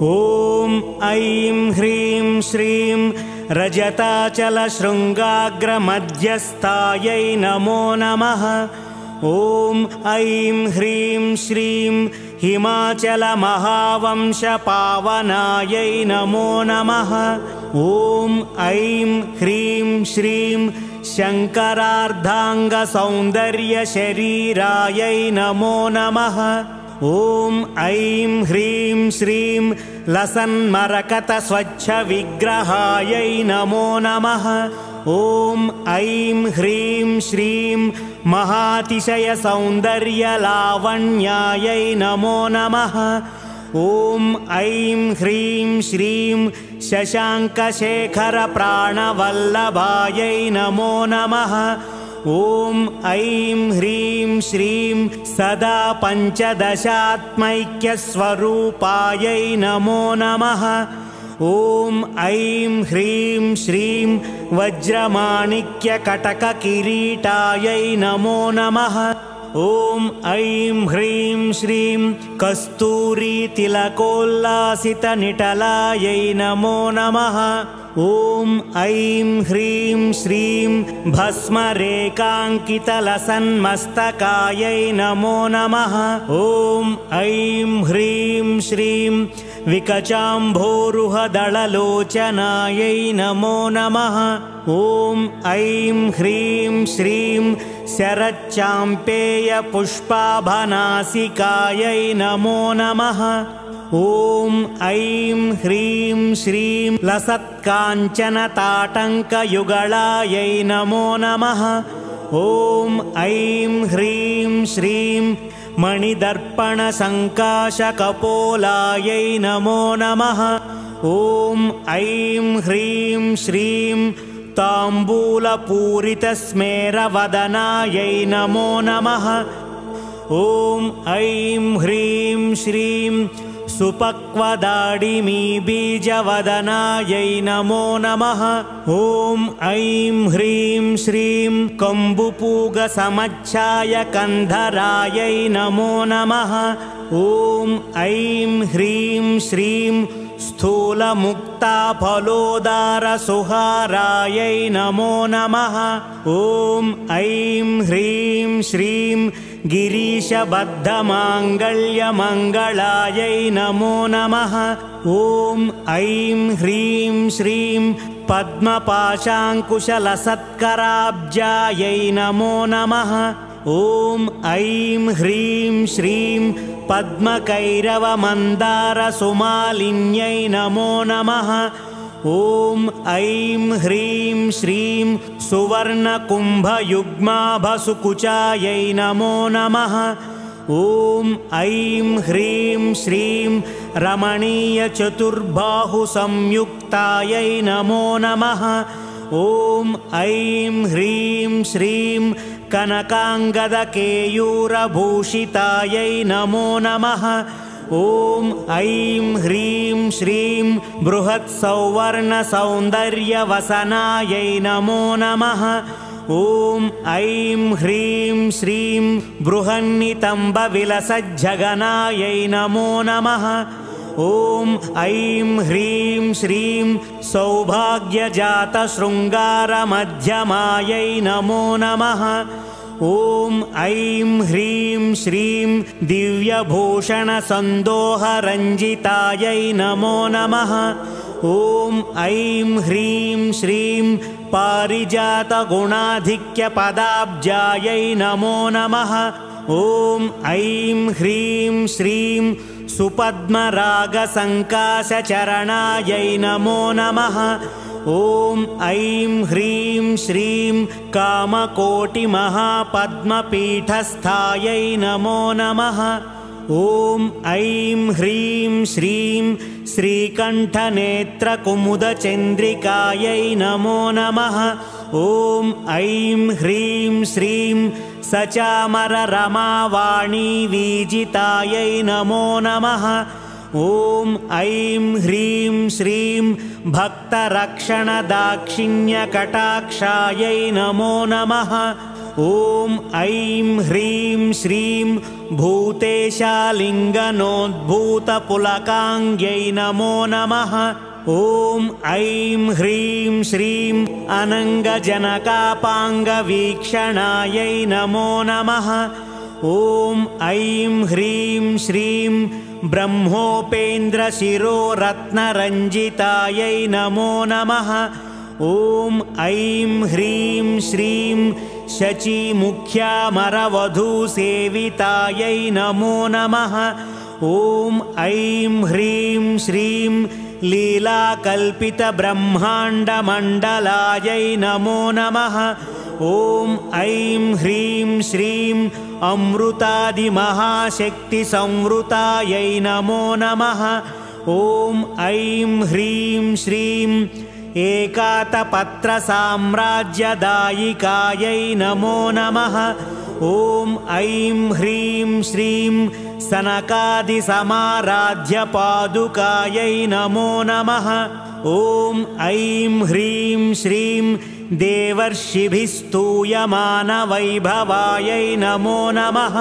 ॐ ऐं ह्रीं श्रीं रजताचलशृङ्गाग्रमध्यस्थायै नमो नमः। ॐ ऐं ह्रीं श्रीं हिमाचलमहावंशपावनायै नमो नमः। ॐ ऐं ह्रीं श्रीं शङ्करार्धाङ्गसौन्दर्यशरीरायै नमो नमः। ॐ ऐं ह्रीं श्रीं लसन्मरकतस्वच्छविग्रहायै नमो नमः। ॐ ऐं ह्रीं श्रीं महातिशयसौन्दर्यलावण्यायै नमो नमः। ॐ ऐं ह्रीं श्रीं शशाङ्कशेखरप्राणवल्लभायै नमो नमः। ॐ ऐं ह्रीं श्रीं सदा पञ्चदशात्मैक्यस्वरूपायै नमो नमः। ॐ ऐं ह्रीं श्रीं वज्रमाणिक्यकटककिरीटायै नमो नमः। ॐ ऐं ह्रीं श्रीं कस्तूरीतिलकोल्लासितनिटलायै नमो नमः। ॐ ऐं ह्रीं श्रीं भस्मरेखाङ्कितलसन्मस्तकायै नमो नमः। ॐ ऐं ह्रीं श्रीं विकचाम्भोरुहदललोचनायै नमो नमः। ॐ ऐं ह्रीं श्रीं शरच्चाम्पेयपुष्पाभनासिकायै नमो नमः। ॐ ऐं ह्रीं श्रीं लसत्काञ्चनताटङ्कयुगळायै नमो नमः। ॐ ऐं ह्रीं श्रीं मणिदर्पणसङ्काशकपोलायै नमो नमः। ॐ ऐं ह्रीं श्रीं ताम्बूलपूरितस्मेरवदनायै नमो नमः। ॐ ऐं ह्रीं श्रीं सुपक्वदाडिमीबीजवदनायै नमो नमः। ॐ ऐं ह्रीं श्रीं कम्बुपूगसमच्छायकन्धरायै नमो नमः। ॐ ऐं ह्रीं श्रीं स्थूलमुक्ताफलोदारसुहारायै नमो नमः। ॐ ऐं ह्रीं श्रीं गिरीशबद्धमाङ्गल्यमङ्गलायै नमो नमः। ॐ ऐं ह्रीं श्रीं पद्मपाशाङ्कुशलसत्कराब्जायै नमो नमः। ॐ ऐं ह्रीं श्रीं पद्मकैरवमन्दारसुमालिन्यै नमो नमः। ॐ ऐं ह्रीं श्रीं सुवर्णकुम्भयुग्माभसुकुचायै नमो नमः। ॐ ऐं ह्रीं श्रीं रमणीयचतुर्बाहुसंयुक्तायै नमो नमः। ॐ ऐं ह्रीं श्रीं कनकाङ्गदकेयूरभूषितायै नमो नमः। ॐ ऐं ह्रीं श्रीं बृहत्सौवर्णसौन्दर्यवसनायै नमो नमः। ॐ ऐं ह्रीं श्रीं बृहन्नितम्बविलसज्जगनायै नमो नमः। ॐ ऐं ह्रीं श्रीं सौभाग्यजातशृङ्गारमध्यमायै नमो नमः। ॐ ऐं ह्रीं श्रीं दिव्यभूषणसन्दोहरञ्जितायै नमो नमः। ॐ ऐं ह्रीं श्रीं पारिजातगुणाधिक्यपदाब्जायै नमो नमः। ॐ ऐं ह्रीं श्रीं सुपद्मरागसङ्काशचरणायै नमो नमः। ॐ ऐं ह्रीं श्रीं कामकोटिमहापद्मपीठस्थायै नमो नमः। ॐ ऐं ह्रीं श्रीं श्रीकण्ठनेत्रकुमुदचन्द्रिकायै नमो नमः। ॐ ऐं ह्रीं श्रीं सचामररमावाणीवीजितायै नमो नमः। ॐ ऐं ह्रीं श्रीं भक्तरक्षणदाक्षिण्यकटाक्षायै नमो नमः। ॐ ऐं ह्रीं श्रीं भूतेशालिङ्गनोद्भूतपुलकाङ्ग्यै नमो नमः। ॐ ऐं ह्रीं श्रीं अनङ्गजनकापाङ्गवीक्षणायै नमो नमः। ॐ ऐं ह्रीं श्रीं ब्रह्मोपेन्द्रशिरोरत्नरञ्जितायै नमो नमः। ॐ ऐं ह्रीं श्रीं शचीमुख्यामरवधूसेवितायै नमो नमः। ॐ ऐं ह्रीं श्रीं लीलाकल्पितब्रह्माण्डमण्डलायै नमो नमः। ॐ ऐं ह्रीं श्रीं अमृतादिमहाशक्तिसंवृतायै नमो नमः। ॐ ऐं ह्रीं श्रीं एकातपत्रसाम्राज्यदायिकायै नमो नमः। ॐ ऐं ह्रीं श्रीं सनकादिसमाराध्यपादुकायै नमो नमः। ॐ ऐं ह्रीं श्रीं देवर्षिभिस्तूयमानवैभवायै नमो नमः।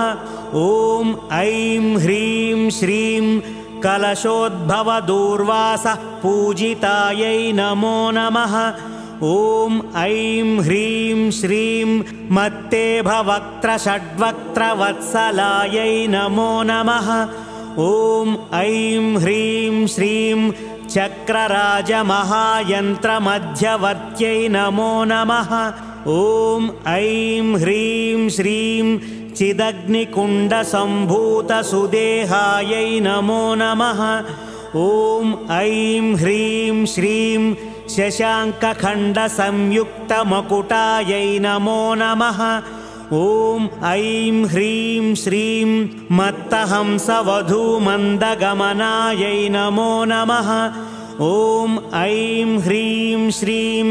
ॐ ऐं ह्रीं श्रीं कलशोद्भवदूर्वासः पूजितायै नमो नमः। ॐ ऐं ह्रीं श्रीं मत्तेभवक्त्रषड्वक्त्रवत्सलायै नमो नमः। ॐ ऐं ह्रीं श्रीं चक्रराजमहायन्त्रमध्यवर्त्यै नमो नमः। ॐ ऐं ह्रीं श्रीं चिदग्निकुण्डसम्भूतसुदेहायै नमो नमः। ॐ ऐं ह्रीं श्रीं शशाङ्कखण्डसंयुक्तमकुटायै नमो नमः। ॐ ऐं ह्रीं श्रीं मत्तहंसवधूमन्दगमनायै नमो नमः। ॐ ऐं ह्रीं श्रीं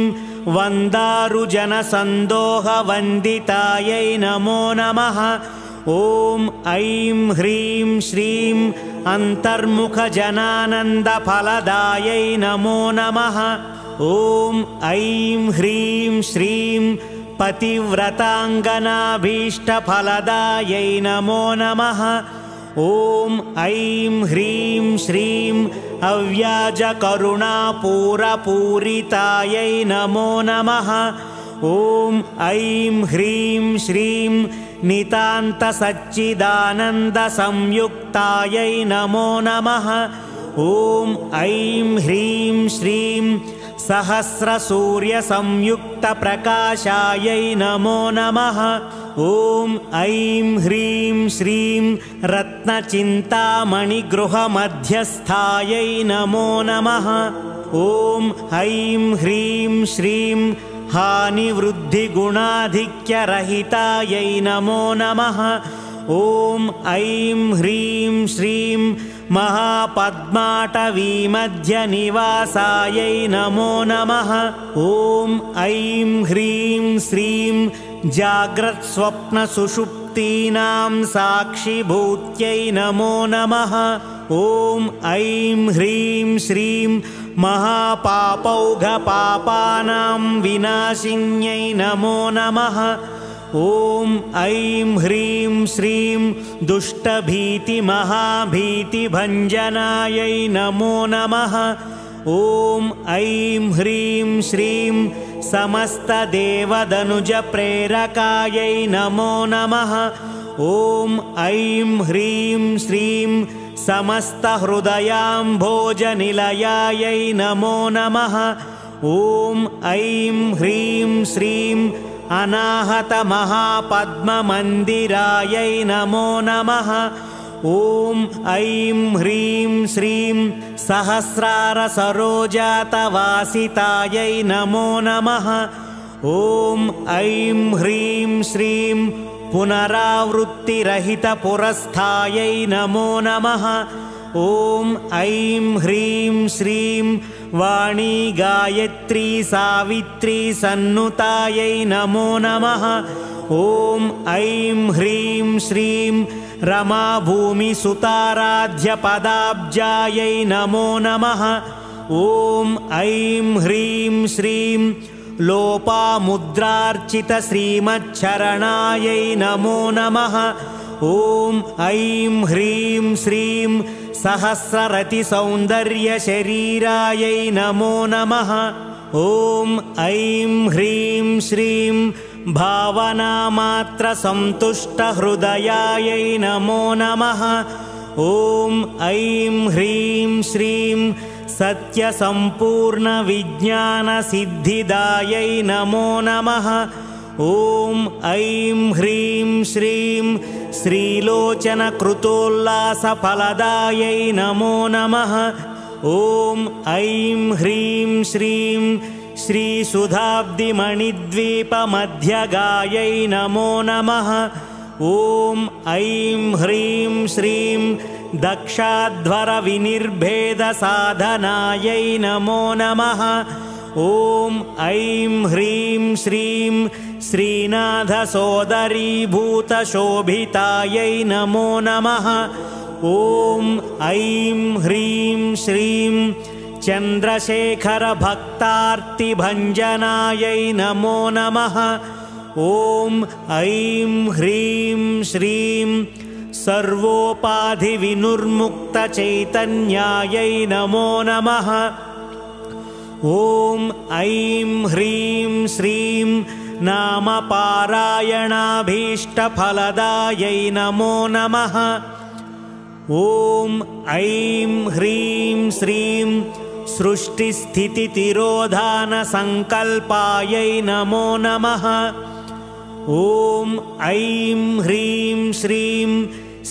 वन्दारुजनसन्दोहवन्दितायै नमो नमः। ॐ ऐं ह्रीं श्रीं अन्तर्मुखजनानन्दफलदायै नमो नमः। ॐ ऐं ह्रीं श्रीं पतिव्रताङ्गनाभीष्टफलदायै नमो नमः। ॐ ऐं ह्रीं श्रीं अव्याजकरुणापूरपूरितायै नमो नमः। ॐ ऐं ह्रीं श्रीं नितान्तसच्चिदानन्दसंयुक्तायै नमो नमः। ॐ ऐं ह्रीं श्रीं सहस्रसूर्यसंयुक्तप्रकाशायै नमो नमः। ॐ ऐं ह्रीं श्रीं रत्नचिन्तामणिगृहमध्यस्थायै नमो नमः। ॐ ऐं ह्रीं श्रीं हानिवृद्धिगुणाधिक्यरहितायै नमो नमः। ॐ ऐं ह्रीं श्रीं महापद्माटवीमध्यनिवासायै नमो नमः। ॐ ऐं ह्रीं श्रीं जाग्रत्स्वप्नसुषुप्तीनां साक्षिभूत्यै नमो नमः। ॐ ऐं ह्रीं श्रीं महापापौघपापानां विनाशिन्यै नमो नमः। ॐ ऐं ह्रीं श्रीं दुष्टभीतिमहाभीतिभञ्जनायै नमो नमः। ॐ ऐं ह्रीं श्रीं समस्तदेवदनुजप्रेरकायै नमो नमः। ॐ ऐं ह्रीं श्रीं समस्तहृदयाम्भोजनिलयायै नमो नमः। ॐ ऐं ह्रीं श्रीं अनाहतमहापद्ममन्दिरायै नमो नमः। ॐ ऐं ह्रीं श्रीं सहस्रारसरोजातवासितायै नमो नमः। ॐ ऐं ह्रीं श्रीं पुनरावृत्तिरहितपुरस्थायै नमो नमः। ॐ ऐं ह्रीं श्रीं वाणी गायत्री सावित्री सन्नुतायै नमो नमः। ॐ ऐं ह्रीं श्रीं रमाभूमिसुताराध्यपदाब्जायै नमो नमः। ॐ ऐं ह्रीं श्रीं लोपामुद्रार्चितश्रीमच्छरणायै नमो नमः। ॐ ऐं ह्रीं श्रीं सहस्ररतिसौन्दर्यशरीरायै नमो नमः। ॐ ऐं ह्रीं श्रीं भावनामात्रसन्तुष्टहृदयायै नमो नमः। ॐ ऐं ह्रीं श्रीं सत्यसम्पूर्णविज्ञानसिद्धिदायै नमो नमः। ॐ ऐं ह्रीं श्रीं श्रीलोचनकृतोल्लासफलदायै नमो नमः। ॐ ऐं ह्रीं श्रीं श्रीसुधाब्धिमणिद्वीपमध्यगायै नमो नमः। ॐ ऐं ह्रीं श्रीं दक्षाध्वरविनिर्भेदसाधनायै नमो नमः। ॐ ऐं ह्रीं श्रीं श्रीनाथसोदरीभूतशोभितायै नमो नमः। ॐ ऐं ह्रीं श्रीं चन्द्रशेखरभक्तार्तिभञ्जनायै नमो नमः। ॐ ऐं ह्रीं श्रीं सर्वोपाधिविनुर्मुक्तचैतन्यायै नमो नमः। ॐ ऐं ह्रीं श्रीं नामपारायणाभीष्टफलदायै नमो नमः। ॐ ऐं ह्रीं श्रीं सृष्टिस्थितितिरोधानसङ्कल्पायै नमो नमः। ॐ ऐं ह्रीं श्रीं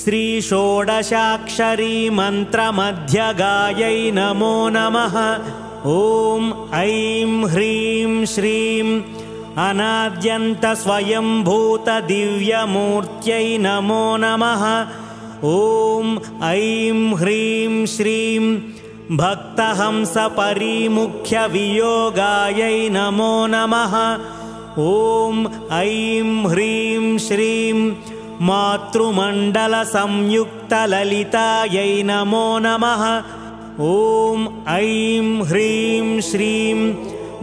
श्रीषोडशाक्षरीमन्त्रमध्यगायै नमो नमः। ॐ ऐं ह्रीं श्रीं अनाद्यन्तस्वयंभूतदिव्यमूर्त्यै नमो नमः। ॐ ऐं ह्रीं श्रीं भक्तहंसपरिमुख्यवियोगायै नमो नमः। ॐ ऐं ह्रीं श्रीं मातृमण्डलसंयुक्तललितायै नमो नमः। ॐ ऐं ह्रीं श्रीं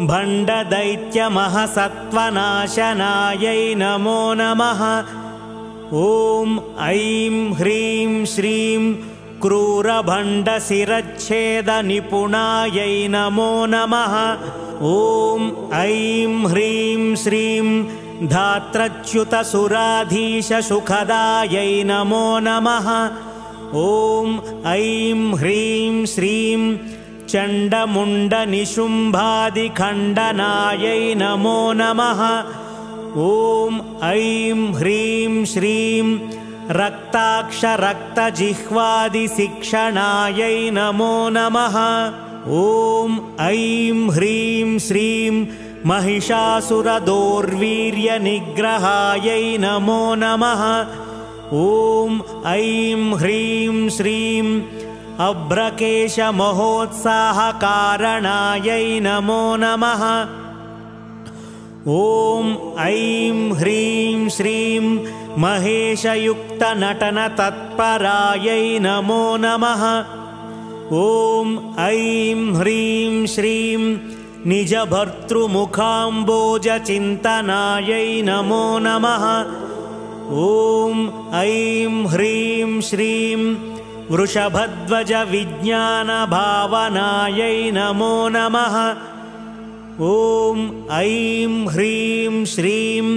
भण्डदैत्यमहसत्त्वनाशनायै नमो नमः। ॐ ऐं ह्रीं श्रीं क्रूरभण्डशिरच्छेदनिपुणायै नमो नमः। ॐ ऐं ह्रीं श्रीं धात्रच्युतसुराधीशसुखदायै नमो नमः। ॐ ऐं ह्रीं श्रीं चण्डमुण्डनिशुम्भादिखण्डनायै नमो नमः। ॐ ऐं ह्रीं श्रीं रक्ताक्षरक्तजिह्वादिशिक्षणायै नमो नमः। ॐ ऐं ह्रीं श्रीं महिषासुरदौर्वीर्यनिग्रहायै नमो नमः। ॐ ऐं ह्रीं श्रीं अभ्रकेशमहोत्साहकारणायै नमो नमः। ॐ ऐं ह्रीं श्रीं महेशयुक्तनटनतत्परायै नमो नमः। ॐ ऐं ह्रीं श्रीं निजभर्तृमुखाम्बोजचिन्तनायै नमो नमः। ॐ ऐं ह्रीं श्रीं वृषभध्वजविज्ञानभावनायै नमो नमः। ॐ ऐं ह्रीं श्रीं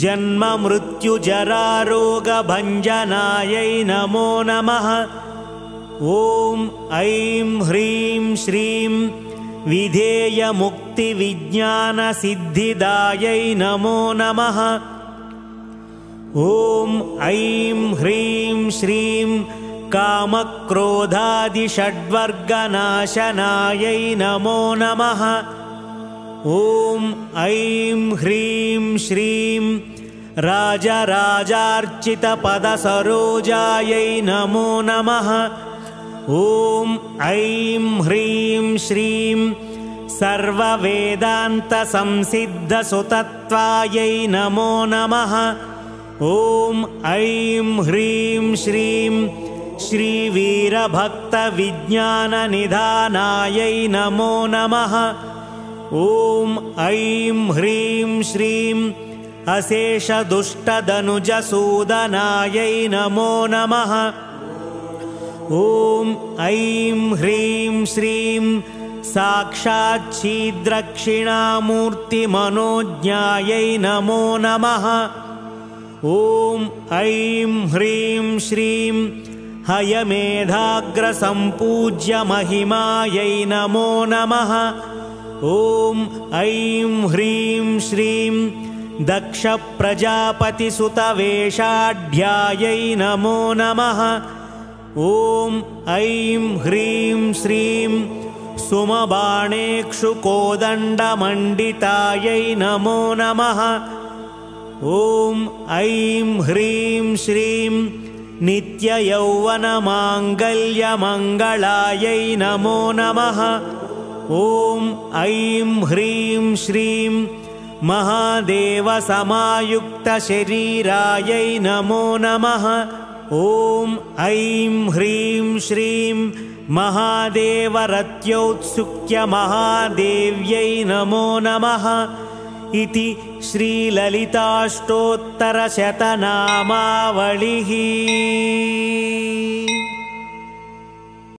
जन्ममृत्युजरारोगभञ्जनायै नमो नमः। ॐ ऐं ह्रीं श्रीं विधेयमुक्तिविज्ञानसिद्धिदायै नमो नमः। ॐ ऐं ह्रीं श्रीं कामक्रोधादिषड्वर्गनाशनायै नमो नमः। ॐ ऐं ह्रीं श्रीं राजराजार्चितपदसरोजायै नमो नमः। ॐ ऐं ह्रीं श्रीं सर्ववेदान्तसंसिद्धसुतत्वायै नमो नमः। ॐ ऐं ह्रीं श्रीं श्रीवीरभक्तविज्ञाननिधानायै नमो नमः। ॐ ऐं ह्रीं श्रीं अशेषदुष्टदनुजसूदनायै नमो नमः। ॐ ऐं ह्रीं श्रीं साक्षाच्छीद्रक्षिणामूर्तिमनोज्ञायै नमो नमः। ॐ ऐं ह्रीं श्रीं हयमेधाग्रसम्पूज्य महिमायै नमो नमः। ॐ ऐं ह्रीं श्रीं दक्षप्रजापतिसुतवेषाढ्यायै नमो नमः। ॐ ऐं ह्रीं श्रीं सुमबाणेक्षुकोदण्डमण्डितायै नमो नमः। ॐ ऐं ह्रीं श्रीं नित्ययौवनमाङ्गल्यमङ्गलायै नमो नमः। ॐ ऐं ह्रीं श्रीं महादेवसमायुक्तशरीरायै नमो नमः। ॐ ऐं ह्रीं श्रीं महादेवरत्योत्सुक्यमहादेव्यै नमो नमः। इति श्रीललिताष्टोत्तरशतनामावलिः।